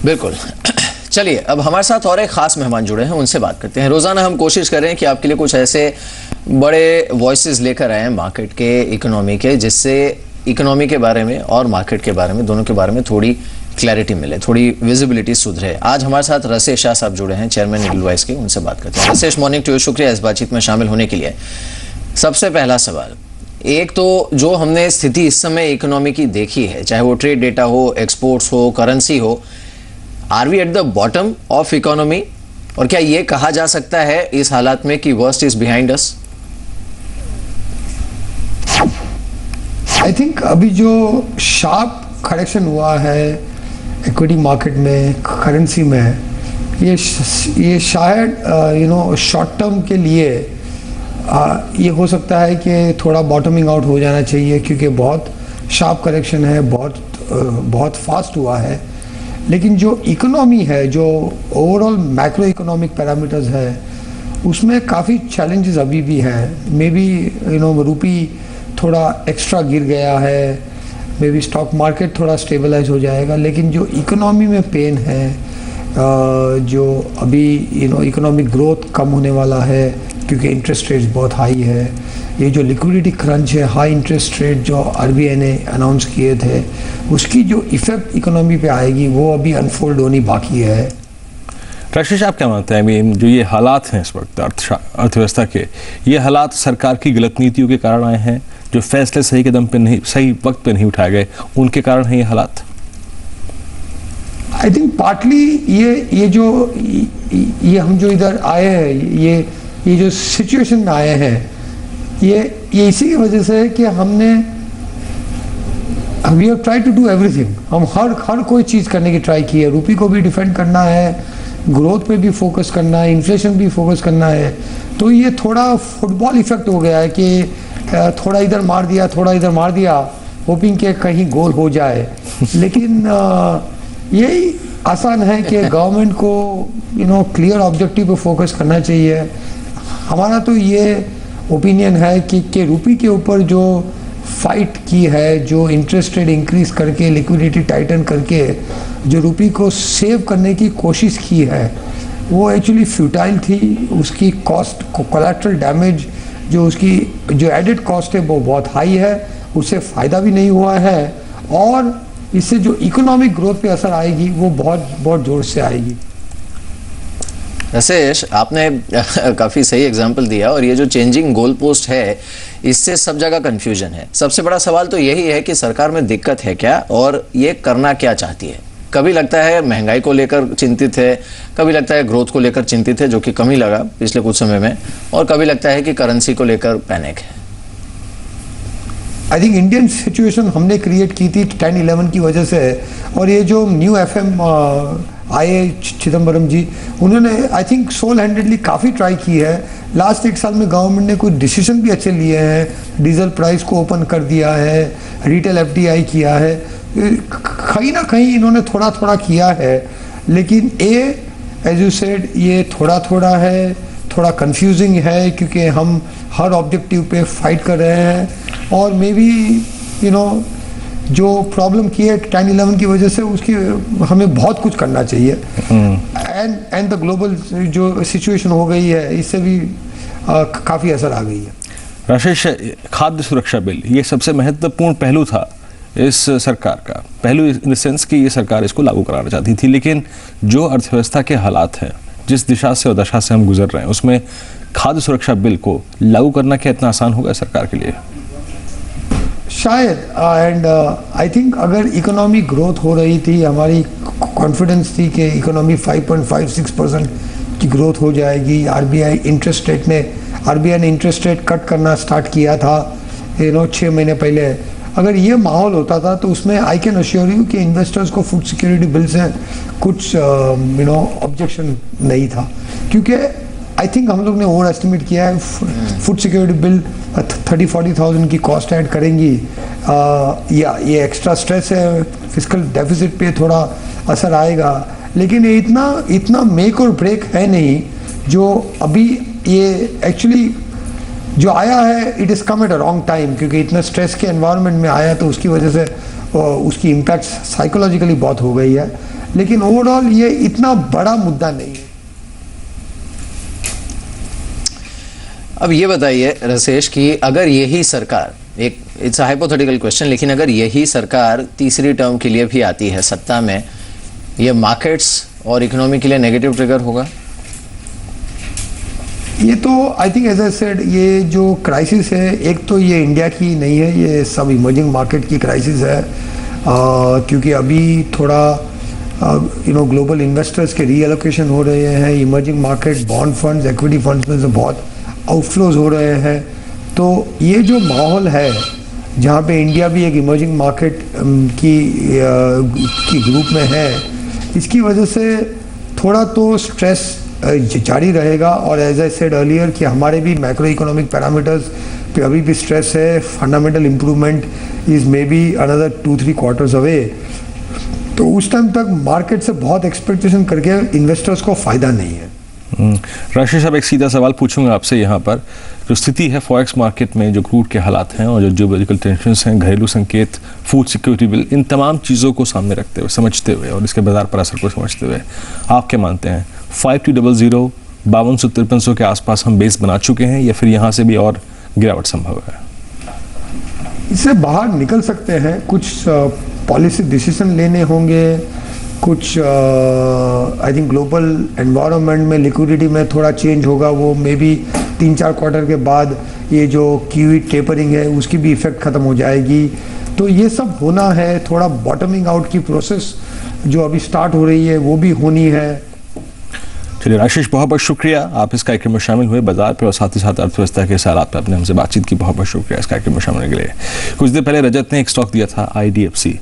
बिल्कुल। चलिए अब हमारे साथ और एक खास मेहमान जुड़े हैं, उनसे बात करते हैं। रोजाना हम कोशिश कर रहे हैं कि आपके लिए कुछ ऐसे बड़े वॉइसेस लेकर आए हैं मार्केट के, इकोनॉमी के, जिससे इकोनॉमी के बारे में और मार्केट के बारे में, दोनों के बारे में थोड़ी क्लैरिटी मिले, थोड़ी विजिबिलिटी सुधरे। आज हमारे साथ रसेश शाह साहब जुड़े हैं, चेयरमैन एडलवाइस के, उनसे बात करते हैं। रसेश, मॉर्निंग टू यू, शुक्रिया इस बातचीत में शामिल होने के लिए। सबसे पहला सवाल, एक तो जो हमने स्थिति इस समय इकोनॉमी की देखी है, चाहे वो ट्रेड डेटा हो, एक्सपोर्ट्स हो, करेंसी हो, are we at the bottom of economy? और क्या ये कहा जा सकता है इस हालात में कि worst is behind us? I think अभी जो शार्प करेक्शन हुआ है इक्विटी मार्केट में, करेंसी में, ये शायद शॉर्ट टर्म के लिए ये हो सकता है कि थोड़ा बॉटमिंग आउट हो जाना चाहिए, क्योंकि बहुत शार्प करेक्शन है, बहुत फास्ट हुआ है। लेकिन जो इकोनॉमी है, जो ओवरऑल मैक्रो इकोनॉमिक पैरामीटर्स है, उसमें काफ़ी चैलेंजेस अभी भी हैं। मे बी रूपी थोड़ा एक्स्ट्रा गिर गया है, मे बी स्टॉक मार्केट थोड़ा स्टेबलाइज हो जाएगा, लेकिन जो इकोनॉमी में पेन है, जो अभी इकोनॉमिक ग्रोथ कम होने वाला है क्योंकि इंटरेस्ट रेट्स बहुत हाई है, ये जो लिक्विडिटी क्रंच है, हाई इंटरेस्ट रेट जो आरबीआई ने अनाउंस किए थे, उसकी जो इफेक्ट इकोनॉमी पे आएगी वो अभी अनफोल्ड होनी बाकी है। रशिश, आप क्या मानते हैं जो ये हालात हैं इस वक्त अर्थव्यवस्था के, ये हालात सरकार की गलत नीतियों के कारण आए हैं? जो फैसले सही कदम पे नहीं, सही वक्त पे नहीं उठाए गए, उनके कारण हैं ये हालात? आई थिंक पार्टली ये हम जो इधर आए हैं, ये जो सिचुएशन में आए हैं, ये इसी की वजह से है कि we have try to do everything. हम हर कोई चीज़ करने की ट्राई की है। रूपी को भी डिफेंड करना है, ग्रोथ पे भी फोकस करना है, इन्फ्लेशन भी फोकस करना है। तो ये थोड़ा फुटबॉल इफेक्ट हो गया है कि थोड़ा इधर मार दिया, थोड़ा इधर मार दिया, होपिंग के कहीं गोल हो जाए। लेकिन यही आसान है कि गवर्नमेंट को क्लियर ऑब्जेक्टिव पे फोकस करना चाहिए। हमारा तो ये ओपिनियन है कि रूपी के ऊपर जो फाइट की है, जो इंटरेस्ट रेट इंक्रीज करके, लिक्विडिटी टाइटन करके जो रूपी को सेव करने की कोशिश की है, वो एक्चुअली फ्यूटाइल थी। उसकी कॉस्ट, कोलैटरल डैमेज, जो एडेड कॉस्ट है वो बहुत हाई है, उससे फ़ायदा भी नहीं हुआ है, और इससे जो इकोनॉमिक ग्रोथ पे असर आएगी वो बहुत जोर से आएगी। रसेश, आपने काफ़ी सही एग्जाम्पल दिया, और ये जो चेंजिंग गोल पोस्ट है, इससे सब जगह कंफ्यूजन है। सबसे बड़ा सवाल तो यही है कि सरकार में दिक्कत है क्या और ये करना क्या चाहती है। कभी लगता है महंगाई को लेकर चिंतित है, कभी लगता है ग्रोथ को लेकर चिंतित है, जो कि कम ही लगा पिछले कुछ समय में, और कभी लगता है कि करेंसी को लेकर पैनिक है। आई थिंक इंडियन सिचुएशन हमने क्रिएट की थी 10-11 की वजह से, और ये जो न्यू एफएम आए चिदम्बरम जी, उन्होंने आई थिंक सोल हैंडेडली काफ़ी ट्राई की है। लास्ट 1 साल में गवर्नमेंट ने कुछ डिसीजन भी अच्छे लिए हैं। डीजल प्राइस को ओपन कर दिया है, रिटेल एफडीआई किया है, कहीं ना कहीं इन्होंने थोड़ा थोड़ा किया है। लेकिन एज यू सेड, ये थोड़ा है, थोड़ा कंफ्यूजिंग है, क्योंकि हम हर ऑब्जेक्टिव पे फाइट कर रहे हैं, और मे बी जो प्रॉब्लम की है 10-11 की वजह से, उसकी हमें बहुत कुछ करना चाहिए। एंड द ग्लोबल जो सिचुएशन हो गई है, इससे भी काफ़ी असर आ गई है। राशेश, खाद्य सुरक्षा बिल ये सबसे महत्वपूर्ण पहलू था इस सरकार का, पहलू इन द सेंस कि ये सरकार इसको लागू कराना चाहती थी, लेकिन जो अर्थव्यवस्था के हालात हैं, जिस दिशा से और दशा से हम गुजर रहे हैं, उसमें खाद्य सुरक्षा बिल को लागू करना क्या इतना आसान होगा सरकार के लिए? शायद। एंड आई थिंक अगर इकोनॉमी ग्रोथ हो रही थी, हमारी कॉन्फिडेंस थी कि इकोनॉमी 5.56% की ग्रोथ हो जाएगी। आरबीआई ने इंटरेस्ट रेट कट करना स्टार्ट किया था 6 महीने पहले। अगर ये माहौल होता था तो उसमें आई कैन अश्योर यू कि इन्वेस्टर्स को फूड सिक्योरिटी बिल से कुछ ऑब्जेक्शन नहीं था, क्योंकि आई थिंक हम लोग ने ओवर एस्टिमेट किया है। फूड सिक्योरिटी बिल 30-40,000 की कॉस्ट ऐड करेंगी, या ये एक्स्ट्रा स्ट्रेस है, फिस्कल डेफिसिट पे थोड़ा असर आएगा, लेकिन ये इतना मेक और ब्रेक है नहीं। जो अभी ये एक्चुअली जो आया है, it is come at a wrong time, क्योंकि इतना स्ट्रेस के एनवायरनमेंट में आया, तो उसकी वजह से उसकी इम्पैक्ट साइकोलॉजिकली बहुत हो गई है। लेकिन ओवरऑल ये इतना बड़ा मुद्दा नहीं है। अब ये बताइए रसेश कि अगर यही सरकार, एक इट्स अ हाइपोथेटिकल क्वेश्चन, लेकिन अगर यही सरकार तीसरी टर्म के लिए भी आती है सत्ता में, ये मार्केट्स और इकोनॉमी के लिए नेगेटिव ट्रिगर होगा? ये तो I think as I said, ये जो क्राइसिस है, एक तो ये इंडिया की नहीं है, ये सब इमर्जिंग मार्केट की क्राइसिस है। क्योंकि अभी थोड़ा ग्लोबल इन्वेस्टर्स के रीएलोकेशन हो रहे हैं, emerging market bond funds, equity funds में से बहुत आउटफ्लोज हो रहे हैं। तो ये जो माहौल है जहाँ पे इंडिया भी एक इमर्जिंग मार्केट की ग्रुप में है, इसकी वजह से थोड़ा तो स्ट्रेस जारी रहेगा। और एज आई सेड अर्लियर कि हमारे भी मैक्रो इकोनॉमिक पैरामीटर्स पे अभी भी स्ट्रेस है। Fundamental improvement is may be another 2-3 quarters away. तो उस टाइम तक मार्केट से बहुत एक्सपेक्टेशन करके इन्वेस्टर्स को फ़ायदा नहीं है। राशि साहब, एक सीधा सवाल पूछूंगा आपसे। यहाँ पर जो स्थिति है फॉरेक्स मार्केट में, जो क्रूड के हालात हैं और जो जियोपॉलिटिकल टेंशन्स हैं, घरेलू संकेत, फूड सिक्योरिटी बिल, इन तमाम चीज़ों को सामने रखते हुए, समझते हुए और इसके बाजार पर असर को समझते हुए, आप क्या मानते हैं 5200 5200-5300 के आसपास हम बेस बना चुके हैं या फिर यहाँ से भी और गिरावट संभव है? इससे बाहर निकल सकते हैं, कुछ पॉलिसी डिसीजन लेने होंगे, कुछ आई थिंक ग्लोबल एनवायरनमेंट में लिक्विडिटी में थोड़ा चेंज होगा। वो मे बी 3-4 क्वार्टर के बाद ये जो QE टेपरिंग है उसकी भी इफेक्ट ख़त्म हो जाएगी। तो ये सब होना है। थोड़ा बॉटमिंग आउट की प्रोसेस जो अभी स्टार्ट हो रही है वो भी होनी है। चलिए राशेष, बहुत बहुत शुक्रिया, आप इस कार्यक्रम में शामिल हुए, बाजार पे और साथ ही साथ अर्थव्यवस्था के हालात पर आपने हमसे बातचीत की। बहुत बहुत शुक्रिया इस कार्यक्रम में शामिल होने के लिए। कुछ देर पहले रजत ने एक स्टॉक दिया था IDFC।